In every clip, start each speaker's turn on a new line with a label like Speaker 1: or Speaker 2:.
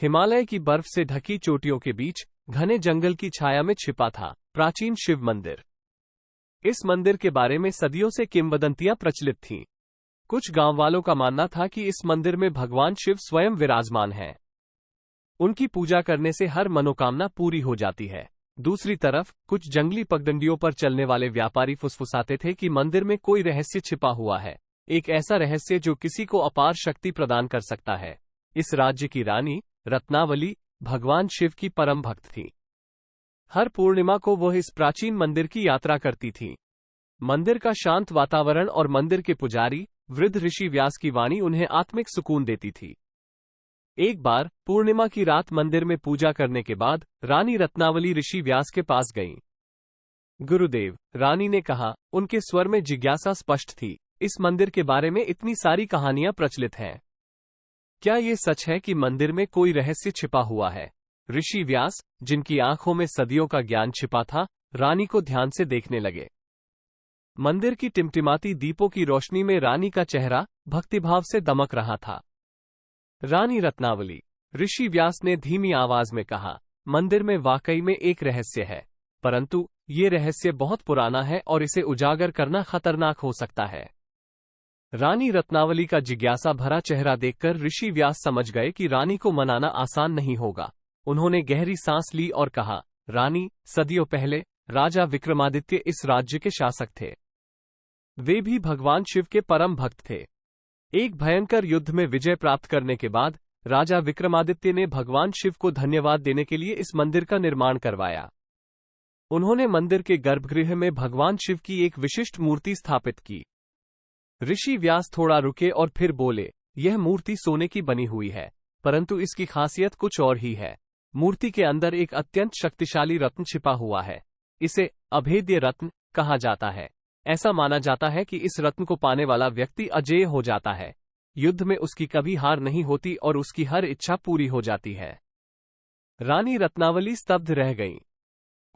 Speaker 1: हिमालय की बर्फ से ढकी चोटियों के बीच घने जंगल की छाया में छिपा था प्राचीन शिव मंदिर। इस मंदिर के बारे में सदियों से किंवदंतियां प्रचलित थीं। कुछ गांव वालों का मानना था कि इस मंदिर में भगवान शिव स्वयं विराजमान हैं। उनकी पूजा करने से हर मनोकामना पूरी हो जाती है। दूसरी तरफ कुछ जंगली पगडंडियों पर चलने वाले व्यापारी फुसफुसाते थे कि मंदिर में कोई रहस्य छिपा हुआ है, एक ऐसा रहस्य जो किसी को अपार शक्ति प्रदान कर सकता है। इस राज्य की रानी रत्नावली भगवान शिव की परम भक्त थी। हर पूर्णिमा को वह इस प्राचीन मंदिर की यात्रा करती थी। मंदिर का शांत वातावरण और मंदिर के पुजारी वृद्ध ऋषि व्यास की वाणी उन्हें आत्मिक सुकून देती थी। एक बार पूर्णिमा की रात मंदिर में पूजा करने के बाद रानी रत्नावली ऋषि व्यास के पास गईं। गुरुदेव, रानी ने कहा, उनके स्वर में जिज्ञासा स्पष्ट थी, इस मंदिर के बारे में इतनी सारी कहानियां प्रचलित हैं। क्या ये सच है कि मंदिर में कोई रहस्य छिपा हुआ है? ऋषि व्यास, जिनकी आंखों में सदियों का ज्ञान छिपा था, रानी को ध्यान से देखने लगे। मंदिर की टिमटिमाती दीपों की रोशनी में रानी का चेहरा भक्तिभाव से दमक रहा था। रानी रत्नावली, ऋषि व्यास ने धीमी आवाज में कहा, मंदिर में वाकई में एक रहस्य है, परंतु ये रहस्य बहुत पुराना है और इसे उजागर करना खतरनाक हो सकता है। रानी रत्नावली का जिज्ञासा भरा चेहरा देखकर ऋषि व्यास समझ गए कि रानी को मनाना आसान नहीं होगा। उन्होंने गहरी सांस ली और कहा, रानी, सदियों पहले राजा विक्रमादित्य इस राज्य के शासक थे। वे भी भगवान शिव के परम भक्त थे। एक भयंकर युद्ध में विजय प्राप्त करने के बाद राजा विक्रमादित्य ने भगवान शिव को धन्यवाद देने के लिए इस मंदिर का निर्माण करवाया। उन्होंने मंदिर के गर्भगृह में भगवान शिव की एक विशिष्ट मूर्ति स्थापित की। ऋषि व्यास थोड़ा रुके और फिर बोले, यह मूर्ति सोने की बनी हुई है, परंतु इसकी खासियत कुछ और ही है। मूर्ति के अंदर एक अत्यंत शक्तिशाली रत्न छिपा हुआ है। इसे अभेद्य रत्न कहा जाता है। ऐसा माना जाता है कि इस रत्न को पाने वाला व्यक्ति अजेय हो जाता है। युद्ध में उसकी कभी हार नहीं होती और उसकी हर इच्छा पूरी हो जाती है। रानी रत्नावली स्तब्ध रह गईं।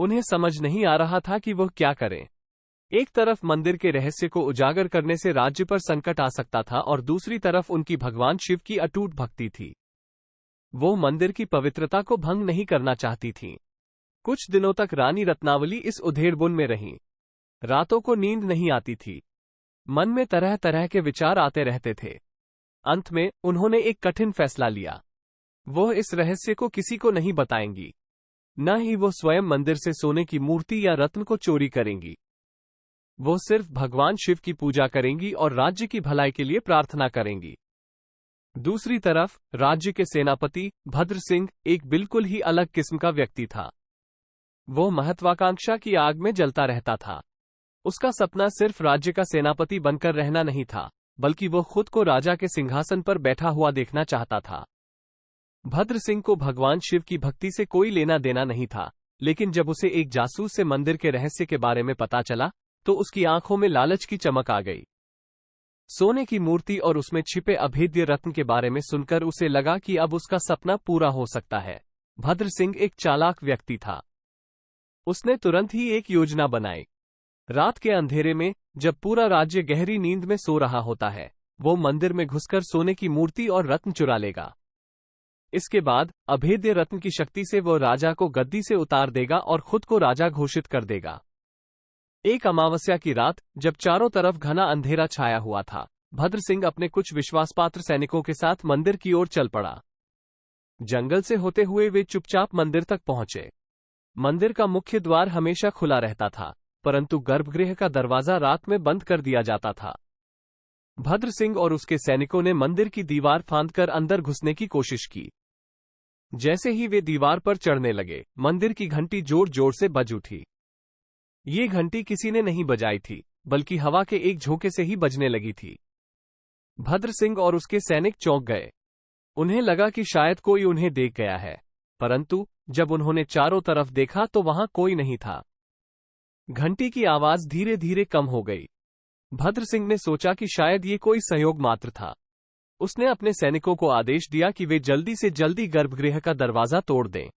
Speaker 1: उन्हें समझ नहीं आ रहा था कि वह क्या करें। एक तरफ मंदिर के रहस्य को उजागर करने से राज्य पर संकट आ सकता था और दूसरी तरफ उनकी भगवान शिव की अटूट भक्ति थी। वो मंदिर की पवित्रता को भंग नहीं करना चाहती थीं। कुछ दिनों तक रानी रत्नावली इस उधेड़बुन में रहीं। रातों को नींद नहीं आती थी। मन में तरह तरह के विचार आते रहते थे। अंत में उन्होंने एक कठिन फैसला लिया। वो इस रहस्य को किसी को नहीं बताएंगी, न ही वो स्वयं मंदिर से सोने की मूर्ति या रत्न को चोरी करेंगी। वो सिर्फ भगवान शिव की पूजा करेंगी और राज्य की भलाई के लिए प्रार्थना करेंगी। दूसरी तरफ राज्य के सेनापति भद्र सिंह एक बिल्कुल ही अलग किस्म का व्यक्ति था। वो महत्वाकांक्षा की आग में जलता रहता था। उसका सपना सिर्फ राज्य का सेनापति बनकर रहना नहीं था, बल्कि वो खुद को राजा के सिंहासन पर बैठा हुआ देखना चाहता था। भद्र सिंह को भगवान शिव की भक्ति से कोई लेना देना नहीं था, लेकिन जब उसे एक जासूस से मंदिर के रहस्य के बारे में पता चला तो उसकी आंखों में लालच की चमक आ गई। सोने की मूर्ति और उसमें छिपे अभेद्य रत्न के बारे में सुनकर उसे लगा कि अब उसका सपना पूरा हो सकता है। भद्र सिंह एक चालाक व्यक्ति था। उसने तुरंत ही एक योजना बनाई। रात के अंधेरे में, जब पूरा राज्य गहरी नींद में सो रहा होता है, वो मंदिर में घुसकर सोने की मूर्ति और रत्न चुरा लेगा। इसके बाद अभेद्य रत्न की शक्ति से वो राजा को गद्दी से उतार देगा और खुद को राजा घोषित कर देगा। एक अमावस्या की रात, जब चारों तरफ घना अंधेरा छाया हुआ था, भद्र सिंह अपने कुछ विश्वासपात्र सैनिकों के साथ मंदिर की ओर चल पड़ा। जंगल से होते हुए वे चुपचाप मंदिर तक पहुंचे। मंदिर का मुख्य द्वार हमेशा खुला रहता था, परंतु गर्भगृह का दरवाजा रात में बंद कर दिया जाता था। भद्र सिंह और उसके सैनिकों ने मंदिर की दीवार फांदकर अंदर घुसने की कोशिश की। जैसे ही वे दीवार पर चढ़ने लगे, मंदिर की घंटी जोर जोर से बज उठी। ये घंटी किसी ने नहीं बजाई थी, बल्कि हवा के एक झोंके से ही बजने लगी थी। भद्र सिंह और उसके सैनिक चौंक गए। उन्हें लगा कि शायद कोई उन्हें देख गया है, परंतु जब उन्होंने चारों तरफ देखा तो वहां कोई नहीं था। घंटी की आवाज धीरे धीरे कम हो गई। भद्र सिंह ने सोचा कि शायद ये कोई संयोग मात्र था। उसने अपने सैनिकों को आदेश दिया कि वे जल्दी से जल्दी गर्भगृह का दरवाजा तोड़ दें।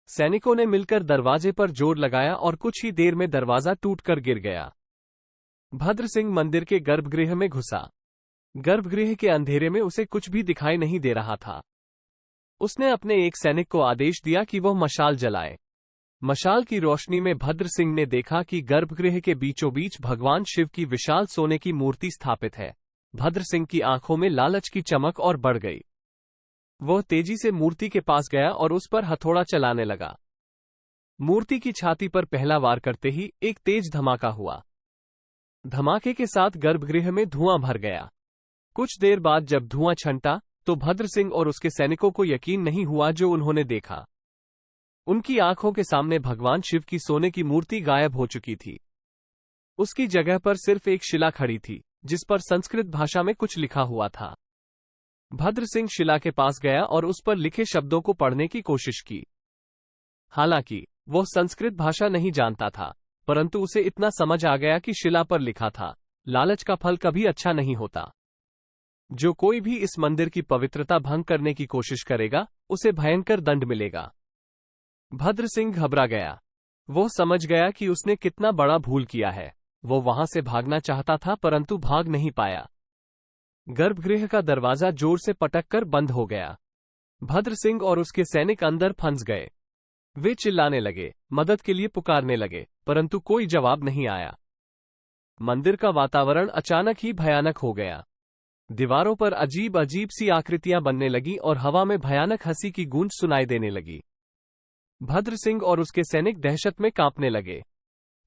Speaker 1: सैनिकों ने मिलकर दरवाजे पर जोर लगाया और कुछ ही देर में दरवाजा टूटकर गिर गया। भद्र सिंह मंदिर के गर्भगृह में घुसा। गर्भगृह के अंधेरे में उसे कुछ भी दिखाई नहीं दे रहा था। उसने अपने एक सैनिक को आदेश दिया कि वह मशाल जलाए। मशाल की रोशनी में भद्र सिंह ने देखा कि गर्भगृह के बीचों बीच भगवान शिव की विशाल सोने की मूर्ति स्थापित है। भद्र सिंह की आंखों में लालच की चमक और बढ़ गई। वह तेजी से मूर्ति के पास गया और उस पर हथौड़ा चलाने लगा। मूर्ति की छाती पर पहला वार करते ही एक तेज धमाका हुआ। धमाके के साथ गर्भगृह में धुआं भर गया। कुछ देर बाद जब धुआं छंटा तो भद्र सिंह और उसके सैनिकों को यकीन नहीं हुआ जो उन्होंने देखा। उनकी आंखों के सामने भगवान शिव की सोने की मूर्ति गायब हो चुकी थी। उसकी जगह पर सिर्फ एक शिला खड़ी थी जिस पर संस्कृत भाषा में कुछ लिखा हुआ था। भद्र सिंह शिला के पास गया और उस पर लिखे शब्दों को पढ़ने की कोशिश की। हालांकि वह संस्कृत भाषा नहीं जानता था, परंतु उसे इतना समझ आ गया कि शिला पर लिखा था, लालच का फल कभी अच्छा नहीं होता। जो कोई भी इस मंदिर की पवित्रता भंग करने की कोशिश करेगा उसे भयंकर दंड मिलेगा। भद्र सिंह घबरा गया। वो समझ गया कि उसने कितना बड़ा भूल किया है। वो वहां से भागना चाहता था परंतु भाग नहीं पाया। गर्भगृह का दरवाजा जोर से पटककर बंद हो गया। भद्र सिंह और उसके सैनिक अंदर फंस गए। वे चिल्लाने लगे, मदद के लिए पुकारने लगे, परंतु कोई जवाब नहीं आया। मंदिर का वातावरण अचानक ही भयानक हो गया। दीवारों पर अजीब अजीब सी आकृतियां बनने लगी और हवा में भयानक हंसी की गूंज सुनाई देने लगी। भद्र सिंह और उसके सैनिक दहशत में कांपने लगे।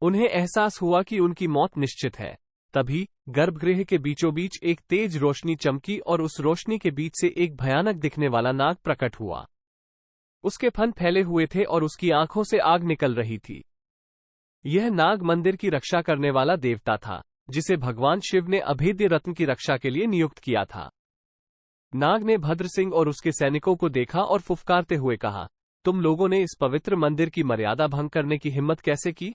Speaker 1: उन्हें एहसास हुआ कि उनकी मौत निश्चित है। तभी गर्भगृह के बीचों बीच एक तेज रोशनी चमकी और उस रोशनी के बीच से एक भयानक दिखने वाला नाग प्रकट हुआ। उसके फन फैले हुए थे और उसकी आंखों से आग निकल रही थी। यह नाग मंदिर की रक्षा करने वाला देवता था जिसे भगवान शिव ने अभेद्य रत्न की रक्षा के लिए नियुक्त किया था। नाग ने भद्र सिंह और उसके सैनिकों को देखा और फुफकारते हुए कहा, तुम लोगों ने इस पवित्र मंदिर की मर्यादा भंग करने की हिम्मत कैसे की?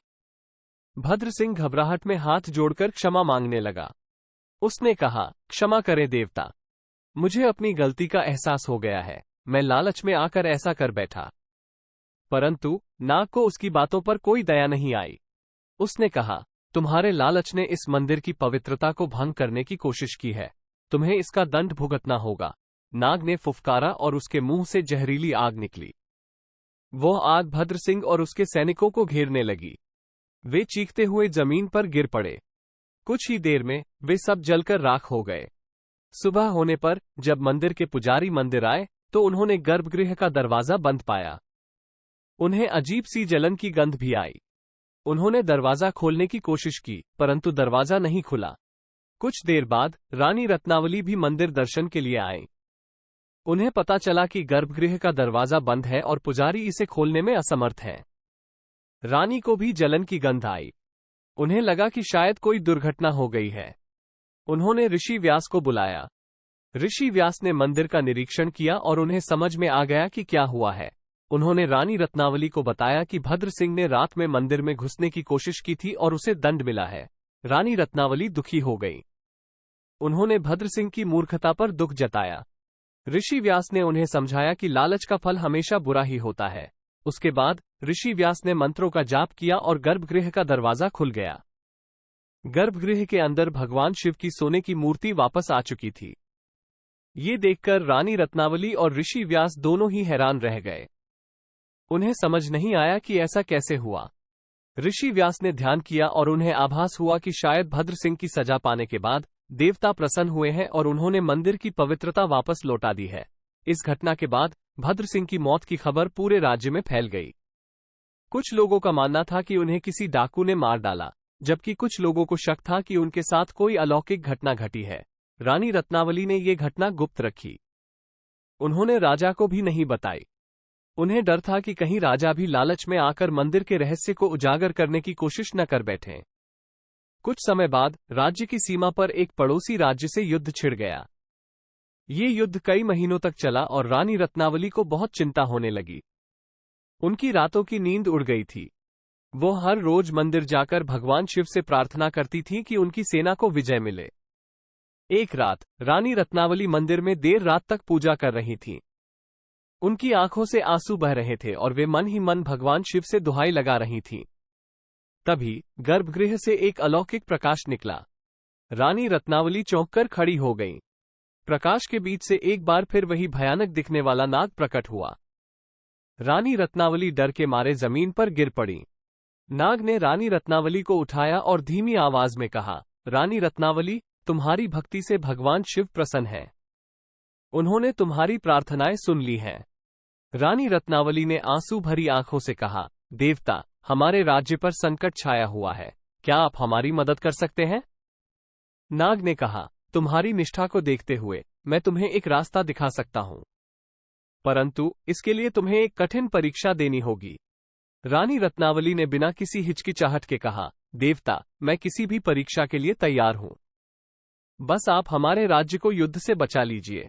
Speaker 1: भद्र सिंह घबराहट में हाथ जोड़कर क्षमा मांगने लगा। उसने कहा, क्षमा करें देवता, मुझे अपनी गलती का एहसास हो गया है। मैं लालच में आकर ऐसा कर बैठा। परंतु नाग को उसकी बातों पर कोई दया नहीं आई। उसने कहा, तुम्हारे लालच ने इस मंदिर की पवित्रता को भंग करने की कोशिश की है। तुम्हें इसका दंड भुगतना होगा। नाग ने फुफकारा और उसके मुंह से जहरीली आग निकली। वो आग भद्र सिंह और उसके सैनिकों को घेरने लगी। वे चीखते हुए जमीन पर गिर पड़े। कुछ ही देर में वे सब जलकर राख हो गए। सुबह होने पर जब मंदिर के पुजारी मंदिर आए तो उन्होंने गर्भगृह का दरवाजा बंद पाया। उन्हें अजीब सी जलन की गंध भी आई। उन्होंने दरवाजा खोलने की कोशिश की परंतु दरवाजा नहीं खुला। कुछ देर बाद रानी रत्नावली भी मंदिर दर्शन के लिए आई। उन्हें पता चला कि गर्भगृह का दरवाजा बंद है और पुजारी इसे खोलने में असमर्थ है। रानी को भी जलन की गंध आई। उन्हें लगा कि शायद कोई दुर्घटना हो गई है। उन्होंने ऋषि व्यास को बुलाया। ऋषि व्यास ने मंदिर का निरीक्षण किया और उन्हें समझ में आ गया कि क्या हुआ है। उन्होंने रानी रत्नावली को बताया कि भद्र सिंह ने रात में मंदिर में घुसने की कोशिश की थी और उसे दंड मिला है। रानी रत्नावली दुखी हो गई। उन्होंने भद्र सिंह की मूर्खता पर दुख जताया। ऋषि व्यास ने उन्हें समझाया कि लालच का फल हमेशा बुरा ही होता है। उसके बाद ऋषि व्यास ने मंत्रों का जाप किया और गर्भगृह का दरवाजा खुल गया। गर्भगृह के अंदर भगवान शिव की सोने की मूर्ति वापस आ चुकी थी। ये देखकर रानी रत्नावली और ऋषि व्यास दोनों ही हैरान रह गए। उन्हें समझ नहीं आया कि ऐसा कैसे हुआ। ऋषि व्यास ने ध्यान किया और उन्हें आभास हुआ कि शायद भद्र सिंह की सजा पाने के बाद देवता प्रसन्न हुए हैं और उन्होंने मंदिर की पवित्रता वापस लौटा दी है। इस घटना के बाद भद्र सिंह की मौत की खबर पूरे राज्य में फैल गई। कुछ लोगों का मानना था कि उन्हें किसी डाकू ने मार डाला, जबकि कुछ लोगों को शक था कि उनके साथ कोई अलौकिक घटना घटी है। रानी रत्नावली ने ये घटना गुप्त रखी। उन्होंने राजा को भी नहीं बताई। उन्हें डर था कि कहीं राजा भी लालच में आकर मंदिर के रहस्य को उजागर करने की कोशिश न कर बैठें। कुछ समय बाद राज्य की सीमा पर एक पड़ोसी राज्य से युद्ध छिड़ गया। ये युद्ध कई महीनों तक चला और रानी रत्नावली को बहुत चिंता होने लगी। उनकी रातों की नींद उड़ गई थी। वो हर रोज मंदिर जाकर भगवान शिव से प्रार्थना करती थी कि उनकी सेना को विजय मिले। एक रात रानी रत्नावली मंदिर में देर रात तक पूजा कर रही थीं। उनकी आंखों से आंसू बह रहे थे और वे मन ही मन भगवान शिव से दुहाई लगा रही थीं। तभी गर्भगृह से एक अलौकिक प्रकाश निकला। रानी रत्नावली चौंककर खड़ी हो गईं। प्रकाश के बीच से एक बार फिर वही भयानक दिखने वाला नाग प्रकट हुआ। रानी रत्नावली डर के मारे जमीन पर गिर पड़ी। नाग ने रानी रत्नावली को उठाया और धीमी आवाज में कहा, रानी रत्नावली, तुम्हारी भक्ति से भगवान शिव प्रसन्न हैं। उन्होंने तुम्हारी प्रार्थनाएं सुन ली हैं। रानी रत्नावली ने आंसू भरी आंखों से कहा, देवता, हमारे राज्य पर संकट छाया हुआ है, क्या आप हमारी मदद कर सकते हैं? नाग ने कहा, तुम्हारी निष्ठा को देखते हुए मैं तुम्हें एक रास्ता दिखा सकता हूं, परंतु इसके लिए तुम्हें एक कठिन परीक्षा देनी होगी। रानी रत्नावली ने बिना किसी हिचकिचाहट के कहा, देवता, मैं किसी भी परीक्षा के लिए तैयार हूं, बस आप हमारे राज्य को युद्ध से बचा लीजिए।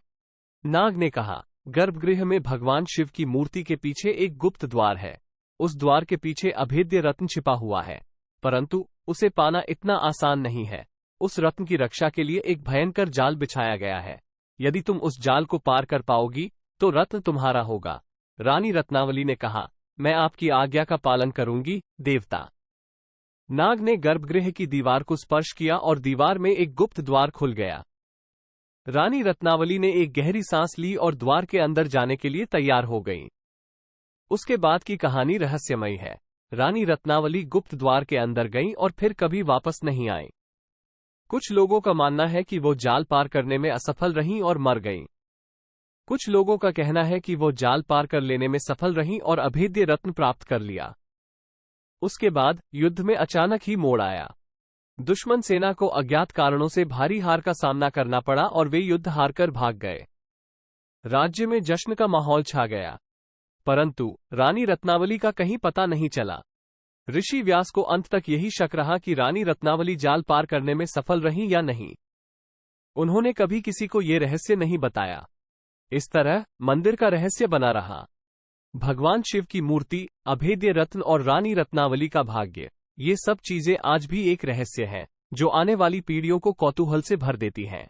Speaker 1: नाग ने कहा, गर्भगृह में भगवान शिव की मूर्ति के पीछे एक गुप्त द्वार है। उस द्वार के पीछे अभेद्य रत्न छिपा हुआ है, परंतु उसे पाना इतना आसान नहीं है। उस रत्न की रक्षा के लिए एक भयंकर जाल बिछाया गया है। यदि तुम उस जाल को पार कर पाओगी तो रत्न तुम्हारा होगा। रानी रत्नावली ने कहा, मैं आपकी आज्ञा का पालन करूंगी, देवता। नाग ने गर्भगृह की दीवार को स्पर्श किया और दीवार में एक गुप्त द्वार खुल गया। रानी रत्नावली ने एक गहरी सांस ली और द्वार के अंदर जाने के लिए तैयार हो गई। उसके बाद की कहानी रहस्यमयी है। रानी रत्नावली गुप्त द्वार के अंदर गईं और फिर कभी वापस नहीं आई। कुछ लोगों का मानना है कि वो जाल पार करने में असफल रहीं और मर गईं। कुछ लोगों का कहना है कि वो जाल पार कर लेने में सफल रहीं और अभेद्य रत्न प्राप्त कर लिया। उसके बाद युद्ध में अचानक ही मोड़ आया। दुश्मन सेना को अज्ञात कारणों से भारी हार का सामना करना पड़ा और वे युद्ध हारकर भाग गए। राज्य में जश्न का माहौल छा गया, परंतु रानी रत्नावली का कहीं पता नहीं चला। ऋषि व्यास को अंत तक यही शक रहा कि रानी रत्नावली जाल पार करने में सफल रहीं या नहीं। उन्होंने कभी किसी को ये रहस्य नहीं बताया। इस तरह मंदिर का रहस्य बना रहा। भगवान शिव की मूर्ति, अभेद्य रत्न और रानी रत्नावली का भाग्य, ये सब चीजें आज भी एक रहस्य हैं, जो आने वाली पीढ़ियों को कौतूहल से भर देती हैं।